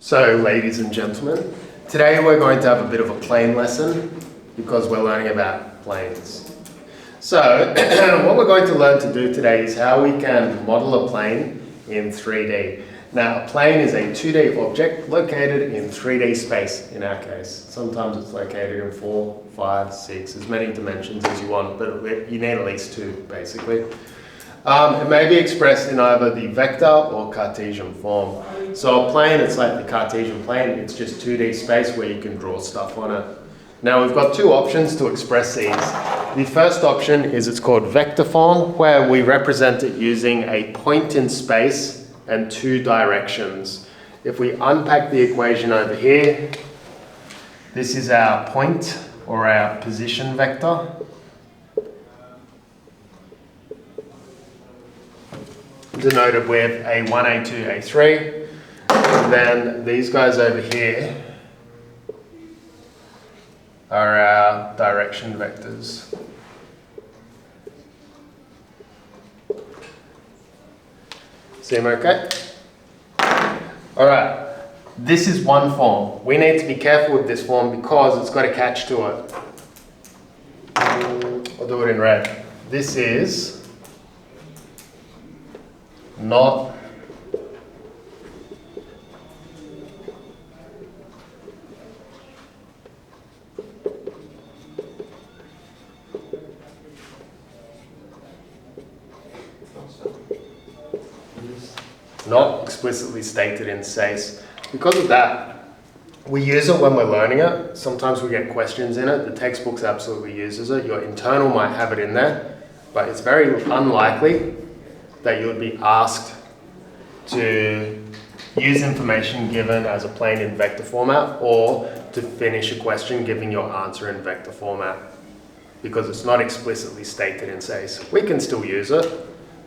So, ladies and gentlemen, today we're going to have a bit of a plane lesson because we're learning about planes. So, what we're going to learn to do today is how we can model a plane in 3D. Now, a plane is a 2D object located in 3D space in our case. Sometimes it's located in 4, 5, 6, as many dimensions as you want, but you need at least 2 basically. It may be expressed in either the vector or Cartesian form. So a plane, it's like the Cartesian plane, it's just 2D space where you can draw stuff on it. Now we've got 2 options to express these. The first option is it's called vector form, where we represent it using a point in space and 2 directions. If we unpack the equation over here, this is our point or our position vector. Denoted with A1, A2, A3. And then these guys over here are our direction vectors. Seem okay? Alright, this is one form. We need to be careful with this form because it's got a catch to it. I'll do it in red. This is not explicitly stated in SACE. Because of that, we use it when we're learning it. Sometimes we get questions in it. The textbooks absolutely uses it. Your internal might have it in there, but it's very unlikely that you would be asked to use information given as a plane in vector format or to finish a question giving your answer in vector format because it's not explicitly stated in SACE. We can still use it,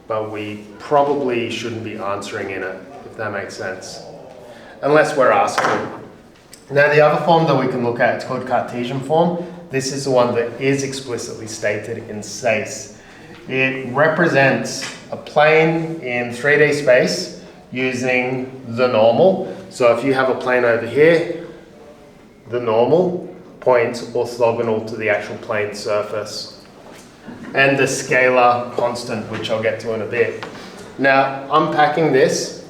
but we probably shouldn't be answering in it, if that makes sense, unless we're asked to. Now the other form that we can look at, it's called Cartesian form. This is the one that is explicitly stated in SACE. It represents a plane in 3D space using the normal. So if you have a plane over here, the normal points orthogonal to the actual plane surface. And the scalar constant, which I'll get to in a bit. Now, unpacking this,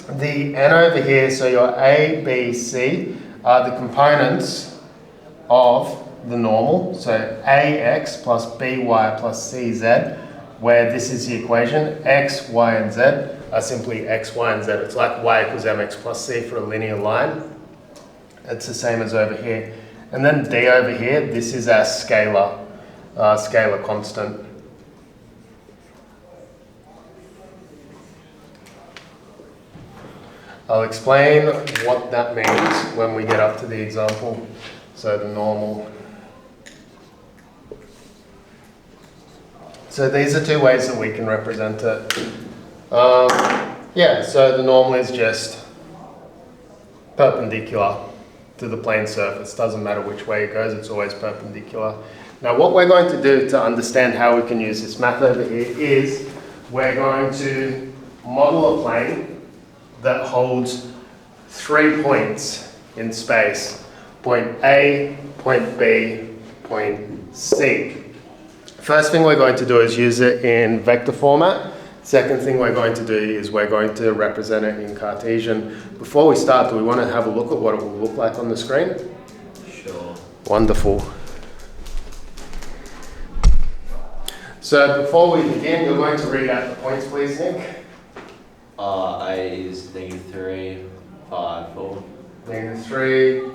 the n over here, so your a, b, c, are the components of the normal. So ax plus by plus cz, where this is the equation, x, y, and z are simply x, y, and z. It's like y equals mx plus c for a linear line. It's the same as over here. And then d over here, this is our scalar constant. I'll explain what that means when we get up to the example. So the normal. So these are 2 ways that we can represent it. So the normal is just perpendicular to the plane surface. Doesn't matter which way it goes, it's always perpendicular. Now what we're going to do to understand how we can use this math over here is we're going to model a plane that holds 3 points in space. Point A, point B, point C. First thing we're going to do is use it in vector format. Second thing we're going to do is we're going to represent it in Cartesian. Before we start, do we want to have a look at what it will look like on the screen? Sure. Wonderful. So before we begin, you're going to read out the points, please, Nick. A is -3, 5, 4. -3,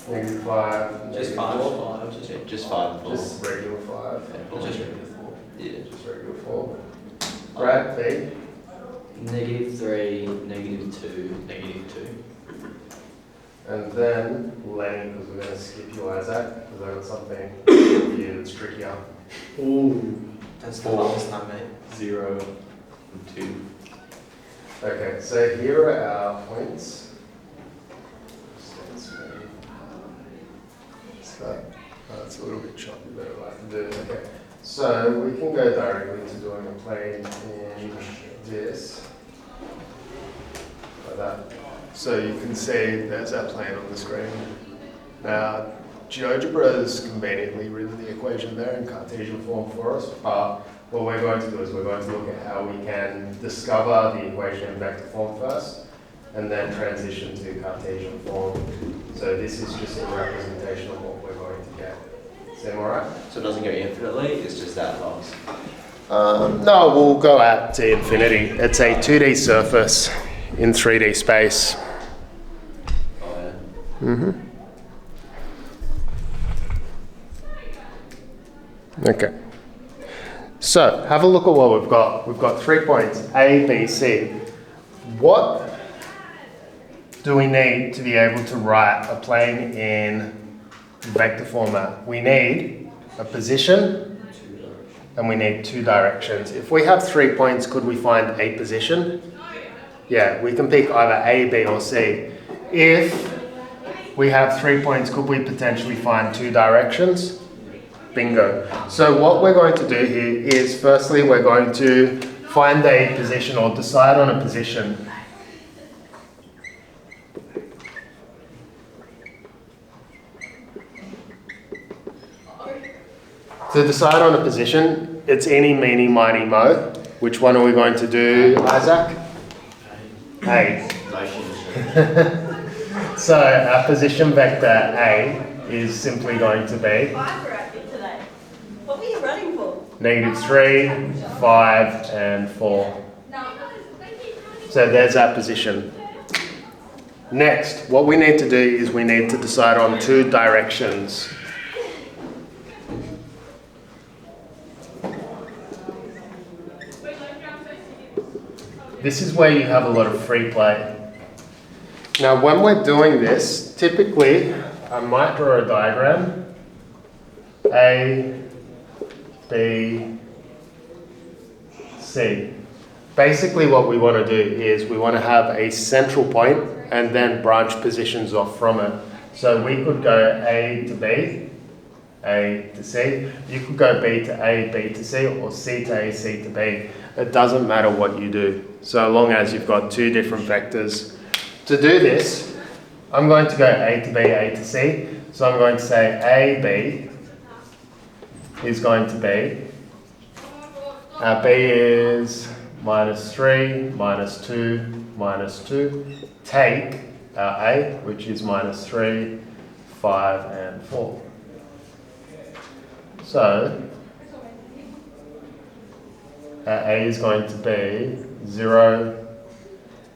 -5, Just 5, 4. Just 5 and 4. Just regular 5. Just regular 4. Yeah. Just regular 4. Brad, B. -3, -2, -2. And then Lenny, because we're going to skip you, Isaac, because I got something for you that's trickier. Ooh, that's the 4. last time, mate. 0 and 2. Okay, so here are our points. That's a little bit choppy, but I like to do it. Okay, so we can go directly to doing a plane in this, like that. So you can see there's that plane on the screen. Now, GeoGebra has conveniently written the equation there in Cartesian form for us, but what we're going to do is we're going to look at how we can discover the equation in vector form first, and then transition to Cartesian form. So this is just a representation of what we're going to get. Seem alright? So it doesn't go infinitely, it's just that long. No, we'll go out to infinity. It's a 2D surface in 3D space. Oh, yeah. Okay. So, have a look at what we've got. We've got 3 points, A, B, C. What do we need to be able to write a plane in vector format? We need a position and we need 2 directions. If we have 3 points, could we find a position? Yeah, we can pick either A, B, or C. If we have 3 points, could we potentially find 2 directions? Bingo. So what we're going to do here is, firstly, we're going to find a position or decide on a position. To decide on a position, it's any, meeny, miny, mo. Which one are we going to do, Isaac? A. So our position vector A is simply going to be What were you running for? -3, 5, and 4. So there's our position. Next, what we need to do is we need to decide on 2 directions. This is where you have a lot of free play. Now, when we're doing this, typically I might draw a diagram. A, B, C. Basically what we want to do is we want to have a central point and then branch positions off from it. So we could go A to B, A to C. You could go B to A, B to C, or C to A, C to B. It doesn't matter what you do, so long as you've got 2 different vectors. To do this, I'm going to go A to B, A to C. So I'm going to say A, B is going to be, B is -3, -2, -2. Take our A, which is -3, 5, and 4. So our A is going to be 0,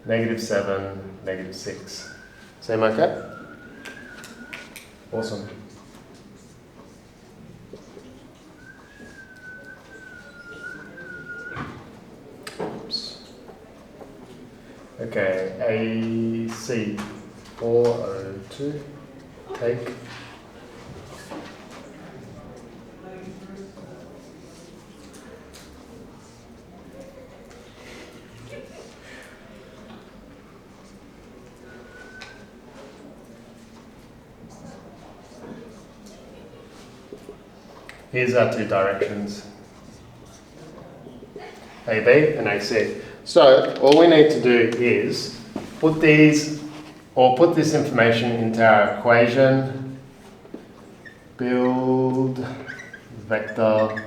-7, -6. Seem okay? Awesome. Oops. Okay, AC 402. Take. Here's our 2 directions, AB and AC. So all we need to do is put this information into our equation, build vector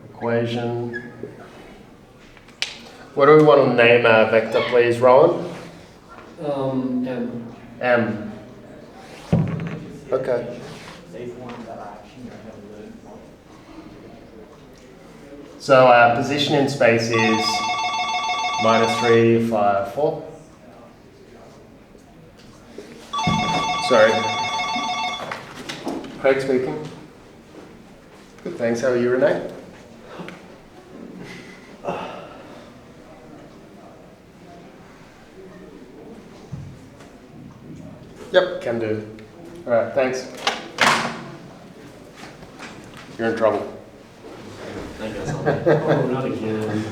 equation. What do we want to name our vector, please, Rowan? M. M. Okay. So our position in space is -3, 5, 4. Sorry. Craig speaking. Good, thanks. How are you, Renee? Yep, can do. All right, thanks. You're in trouble. Oh, not again.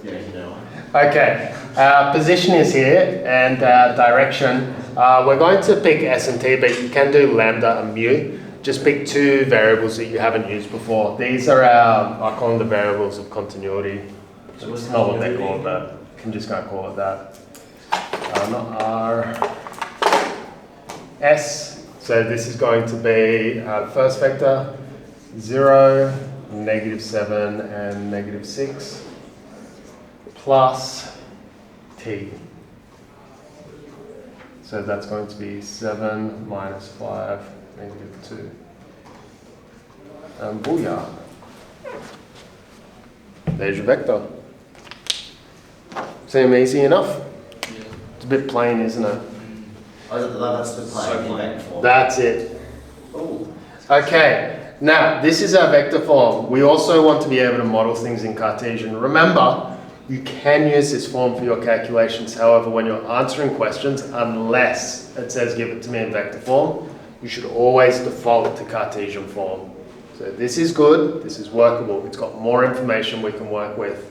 Yeah, you know. Okay, our position is here and direction. We're going to pick S and T, but you can do lambda and mu. Just pick 2 variables that you haven't used before. These are I call them the variables of continuity. So it's not what they call it, but I'm just going to call it that. not R, S. So this is going to be first vector 0, -7, and -6 plus t. So that's going to be 7 minus 5, -2. And booyah. There's your vector. Seem easy enough? It's a bit plain, isn't it? Oh, that's the plane. So in plain. vector form. That's it. Oh. Okay, now this is our vector form. We also want to be able to model things in Cartesian. Remember, you can use this form for your calculations. However, when you're answering questions, unless it says give it to me in vector form, you should always default to Cartesian form. So this is good, this is workable. It's got more information we can work with.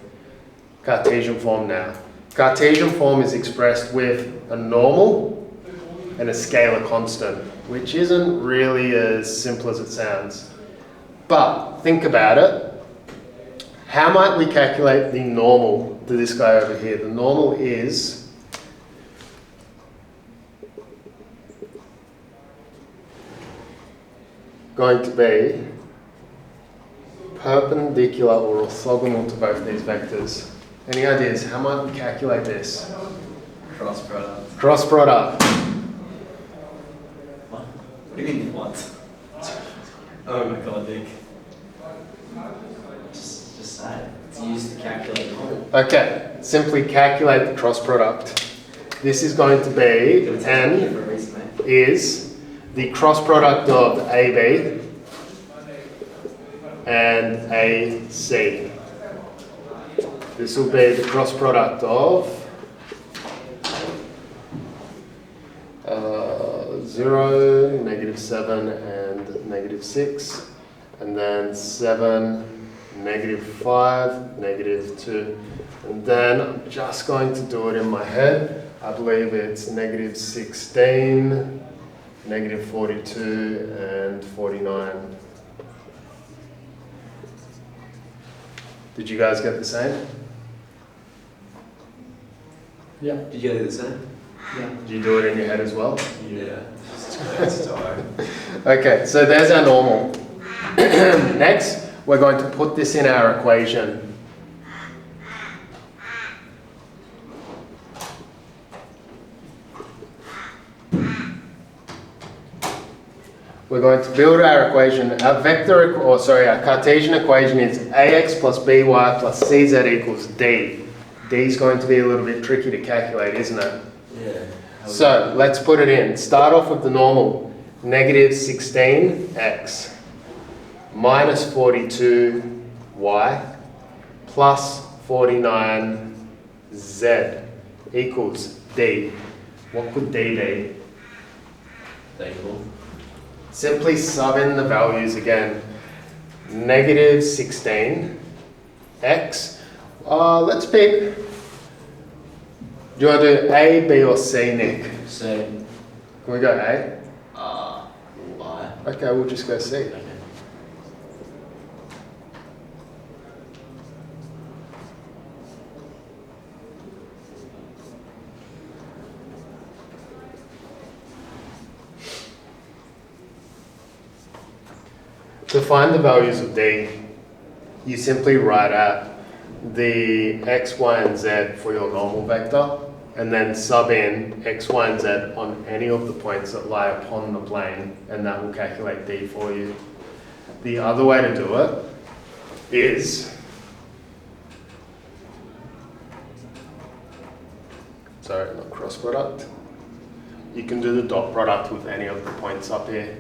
Cartesian form now. Cartesian form is expressed with a normal and a scalar constant, which isn't really as simple as it sounds. But think about it. How might we calculate the normal to this guy over here? The normal is going to be perpendicular or orthogonal to both these vectors. Any ideas? How might we calculate this? Cross product. Cross product. What do you mean, what? Oh my god, Dick. Just say it. It's used to calculate normal. Okay, simply calculate the cross product. This is going to be N For a reason, mate. is the cross product of AB and AC. This will be the cross product of 0, -7, and -6, and then 7, -5, -2, and then I'm just going to do it in my head. I believe it's -16, -42, and 49. Did you guys get the same? Yeah. Did you do the same? Yeah. Did you do it in your head as well? Yeah. It's hard. Okay, so there's our normal. Next, we're going to put this in our equation. We're going to build our equation. Our our Cartesian equation is ax plus by plus cz equals d. D is going to be a little bit tricky to calculate, isn't it? Yeah. So let's put it in. Start off with the normal. -16x minus 42y plus 49z equals d. What could d be? Thankful. Simply sub in the values again. -16x. Let's pick. Do you want to do A, B, or C, Nick? So, Can we go A? why? Okay, we'll just go C. Okay. To find the values of D, you simply write out the x, y, and z for your normal vector, and then sub in x, y, and z on any of the points that lie upon the plane, and that will calculate D for you. The other way to do it is, sorry, not cross product. You can do the dot product with any of the points up here.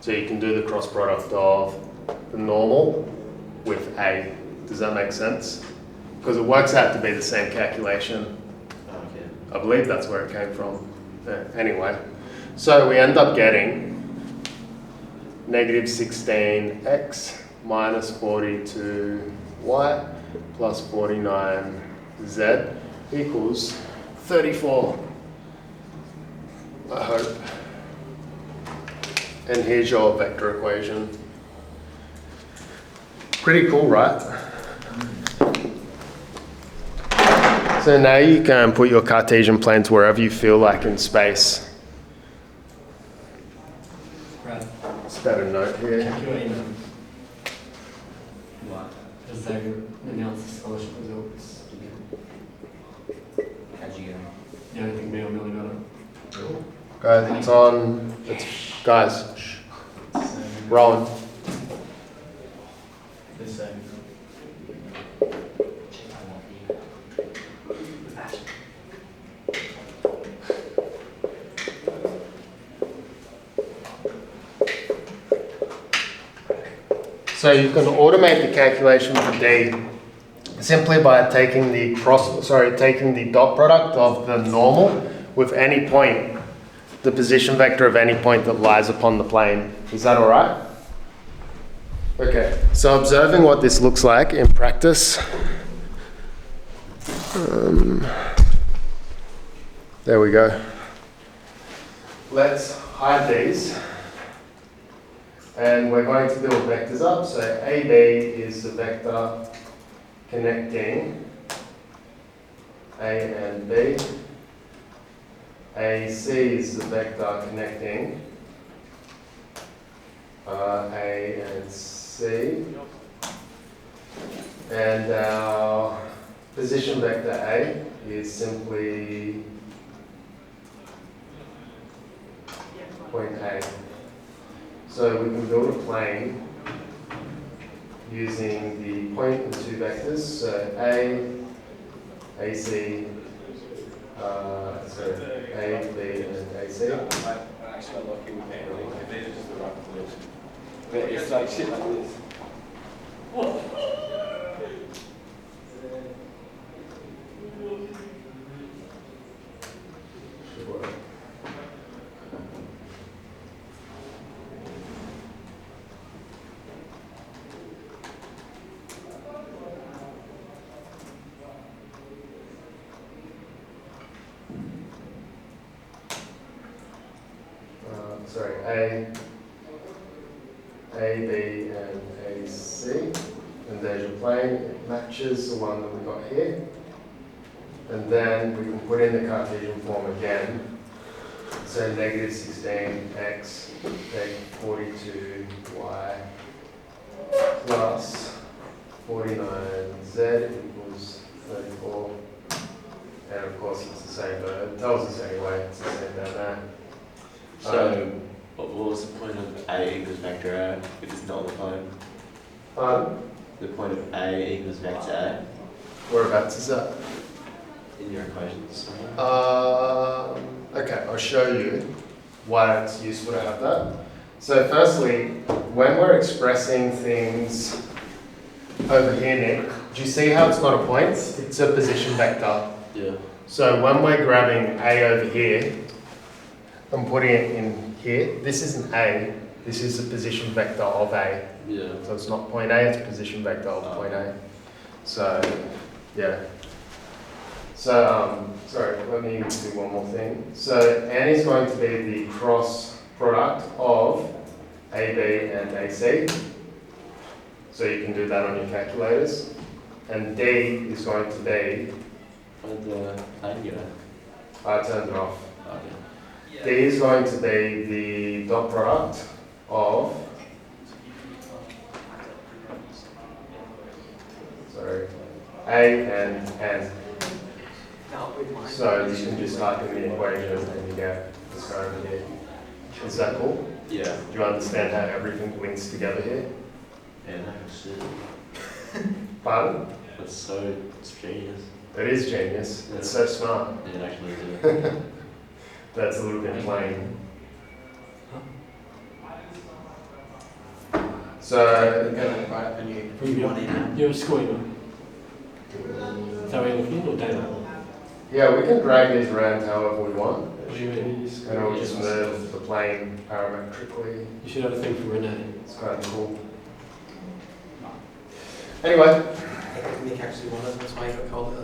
So you can do the cross product of the normal with A. Does that make sense? Because it works out to be the same calculation. Okay. I believe that's where it came from. Anyway, so we end up getting -16x minus 42y plus 49z equals 34. I hope. And here's your vector equation. Pretty cool, right? So now you can put your Cartesian planes wherever you feel like in space. Brad, It's better note here. check your email. What? As they announce the scholarship results. How'd you get on? The only thing me or Millie got it. Guys, it's on. Guys, shh. Rolling. The same. So you can automate the calculation for D simply by taking the taking the dot product of the normal with any point, the position vector of any point that lies upon the plane. Is that all right? Okay, so observing what this looks like in practice. There we go. Let's hide these. And we're going to build vectors up. So AB is the vector connecting A and B. AC is the vector connecting A and C. And our position vector A is simply point A. So we can build a plane using the point and two vectors. So A, AC, A, B, and AC. I actually got lucky with that. Like, these are just the right place. But it's like shit like this. Should work. A, B, and AC. And there's your plane. It matches the one that we got here. And then we can put in the Cartesian form again. So negative 16x, take 42y plus 49z equals 34. And of course it's the same, but it tells us anyway, it's the same down there. So, what was the point of A equals vector A if it's not the plane? The point of A equals vector A Whereabouts is that? in your equations? Okay, I'll show you why it's useful to have that. So firstly, when we're expressing things over here, Nick, do you see how it's not a point? It's a position vector. Yeah. So when we're grabbing A over here and putting it in here, this isn't A, this is the position vector of A. Yeah. So it's not point A, it's position vector of point A. So, yeah. So, sorry, let me do one more thing. So N is going to be the cross product of AB and AC. So you can do that on your calculators. And D is going to be, What the plane go? I turned it off. Okay. D is going to be the dot product of, sorry, A and N. So you can just type in the equation and you get this guy over here. Is that cool? Yeah. Do you understand how everything links together here? And I can see. Pardon? That's so genius. It is genius. It's so smart. It actually is. That's a little bit plain. So, You're a school email. Is that what you're looking at, or data? yeah, we can drag these around however we want. What do you mean? And it'll just move the plane parametrically. You should have a thing from Renee. It's kind of cool. Anyway. Nick actually wanted, that's why he got called